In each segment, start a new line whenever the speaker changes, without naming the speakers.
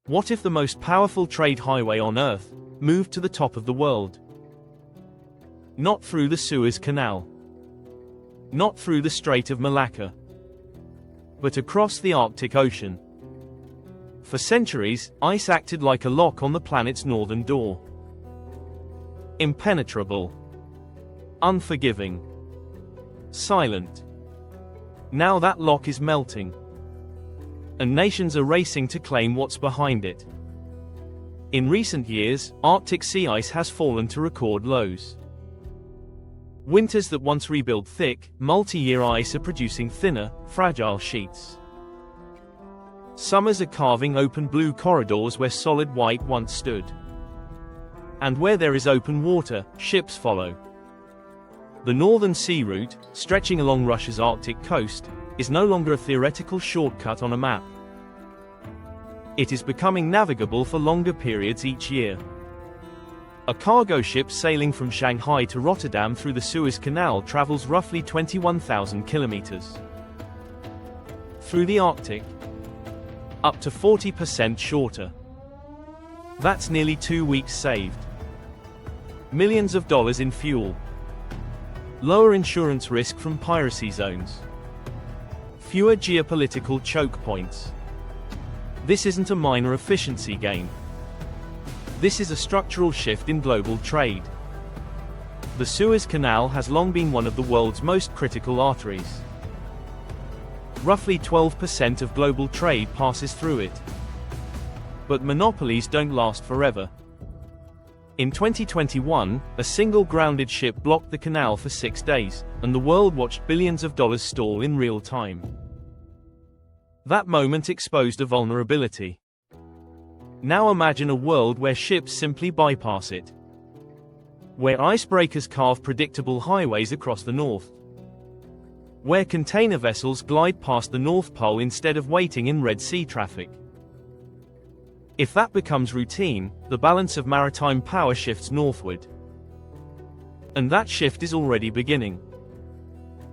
What if the most powerful trade highway on Earth moved to the top of the world? Not through the Suez Canal. Not through the Strait of Malacca. But across the Arctic Ocean. For centuries, ice acted like a lock on the planet's northern door. Impenetrable. Unforgiving. Silent. Now that lock is melting. And nations are racing to claim what's behind it. In recent years, Arctic sea ice has fallen to record lows. Winters that once rebuilt thick, multi-year ice are producing thinner, fragile sheets. Summers are carving open blue corridors where solid white once stood. And where there is open water, ships follow. The Northern Sea Route, stretching along Russia's Arctic coast, is no longer a theoretical shortcut on a map. It is becoming navigable for longer periods each year. A cargo ship sailing from Shanghai to Rotterdam through the Suez Canal travels roughly 21,000 kilometers. Through the Arctic, up to 40% shorter. That's nearly 2 weeks saved. Millions of dollars in fuel. Lower insurance risk from piracy zones. Fewer geopolitical choke points. This isn't a minor efficiency gain. This is a structural shift in global trade. The Suez Canal has long been one of the world's most critical arteries. Roughly 12% of global trade passes through it. But monopolies don't last forever. In 2021, a single grounded ship blocked the canal for 6 days, and the world watched billions of dollars stall in real time. That moment exposed a vulnerability. Now imagine a world where ships simply bypass it. Where icebreakers carve predictable highways across the north. Where container vessels glide past the North Pole instead of waiting in Red Sea traffic. If that becomes routine, the balance of maritime power shifts northward. And that shift is already beginning.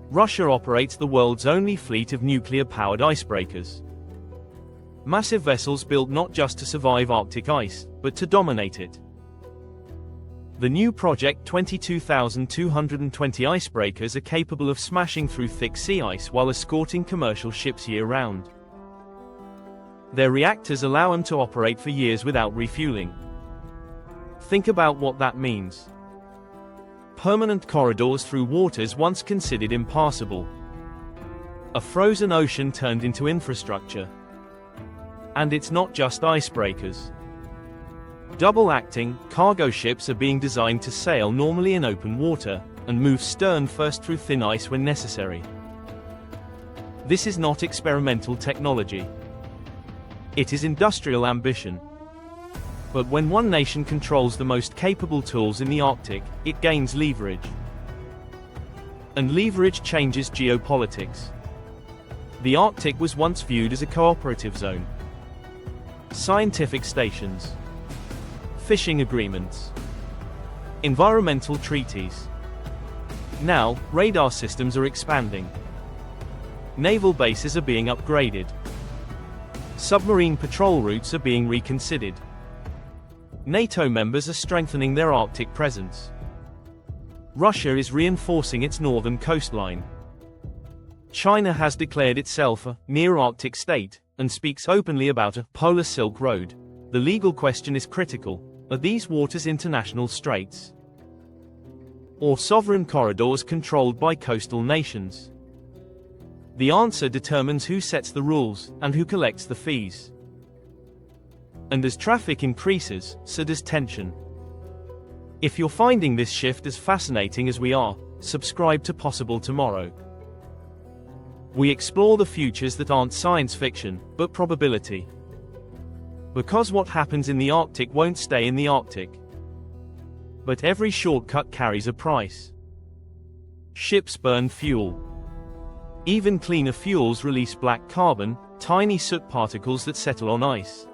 Russia operates the world's only fleet of nuclear-powered icebreakers. Massive vessels built not just to survive Arctic ice, but to dominate it. The new Project 22,220 icebreakers are capable of smashing through thick sea ice while escorting commercial ships year-round. Their reactors allow them to operate for years without refueling. Think about what that means. Permanent corridors through waters once considered impassable. A frozen ocean turned into infrastructure. And it's not just icebreakers. Double-acting, cargo ships are being designed to sail normally in open water, and move stern first through thin ice when necessary. This is not experimental technology. It is industrial ambition. But when one nation controls the most capable tools in the Arctic, it gains leverage. And leverage changes geopolitics. The Arctic was once viewed as a cooperative zone. Scientific stations. Fishing agreements. Environmental treaties. Now, radar systems are expanding. Naval bases are being upgraded. Submarine patrol routes are being reconsidered. NATO members are strengthening their Arctic presence. Russia is reinforcing its northern coastline. China has declared itself a near-Arctic state, and speaks openly about a polar Silk Road. The legal question is critical. Are these waters international straits? Or sovereign corridors controlled by coastal nations? The answer determines who sets the rules, and who collects the fees. And as traffic increases, so does tension. If you're finding this shift as fascinating as we are, subscribe to Possible Tomorrow. We explore the futures that aren't science fiction, but probability. Because what happens in the Arctic won't stay in the Arctic. But every shortcut carries a price. Ships burn fuel. Even cleaner fuels release black carbon, tiny soot particles that settle on ice.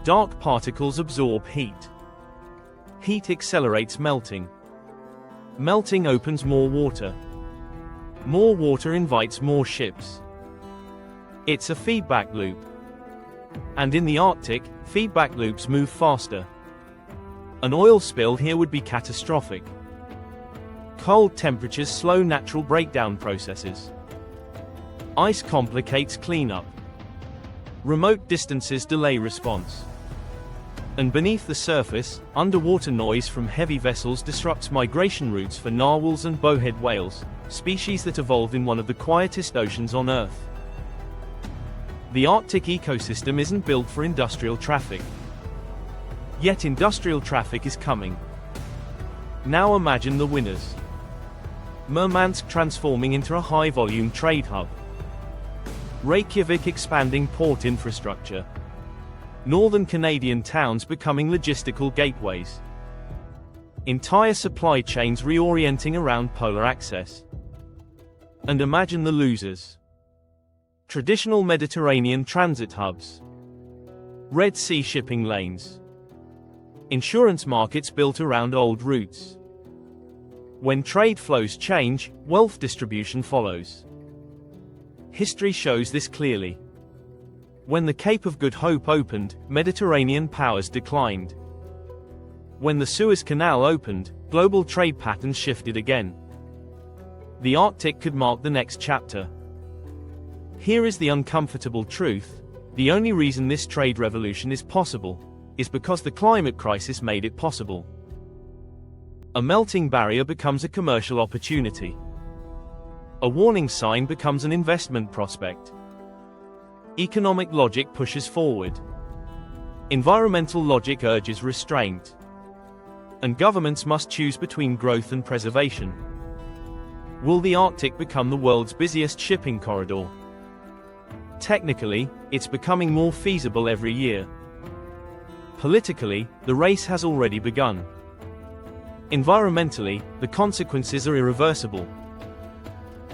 Dark particles absorb heat. Heat accelerates melting. Melting opens more water. More water invites more ships. It's a feedback loop. And in the Arctic, feedback loops move faster. An oil spill here would be catastrophic. Cold temperatures slow natural breakdown processes. Ice complicates cleanup. Remote distances delay response. And beneath the surface, underwater noise from heavy vessels disrupts migration routes for narwhals and bowhead whales, species that evolved in one of the quietest oceans on Earth. The Arctic ecosystem isn't built for industrial traffic. Yet industrial traffic is coming. Now imagine the winners. Murmansk transforming into a high-volume trade hub. Reykjavik expanding port infrastructure. Northern Canadian towns becoming logistical gateways. Entire supply chains reorienting around polar access. And imagine the losers. Traditional Mediterranean transit hubs. Red Sea shipping lanes. Insurance markets built around old routes. When trade flows change, wealth distribution follows. History shows this clearly. When the Cape of Good Hope opened, Mediterranean powers declined. When the Suez Canal opened, global trade patterns shifted again. The Arctic could mark the next chapter. Here is the uncomfortable truth: the only reason this trade revolution is possible is because the climate crisis made it possible. A melting barrier becomes a commercial opportunity. A warning sign becomes an investment prospect. Economic logic pushes forward. Environmental logic urges restraint. And governments must choose between growth and preservation. Will the Arctic become the world's busiest shipping corridor? Technically, it's becoming more feasible every year. Politically, the race has already begun. Environmentally, the consequences are irreversible.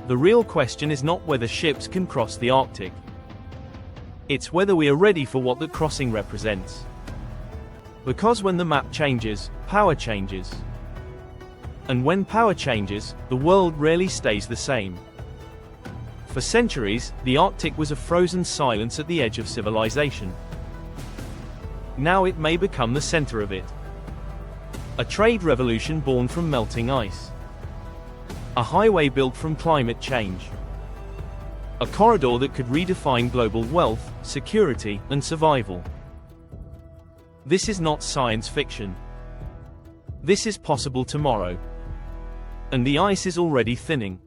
The real question is not whether ships can cross the Arctic. It's whether we are ready for what the crossing represents. Because when the map changes, power changes. And when power changes, the world rarely stays the same. For centuries, the Arctic was a frozen silence at the edge of civilization. Now it may become the center of it. A trade revolution born from melting ice. A highway built from climate change. A corridor that could redefine global wealth, security, and survival. This is not science fiction. This is possible tomorrow. And the ice is already thinning.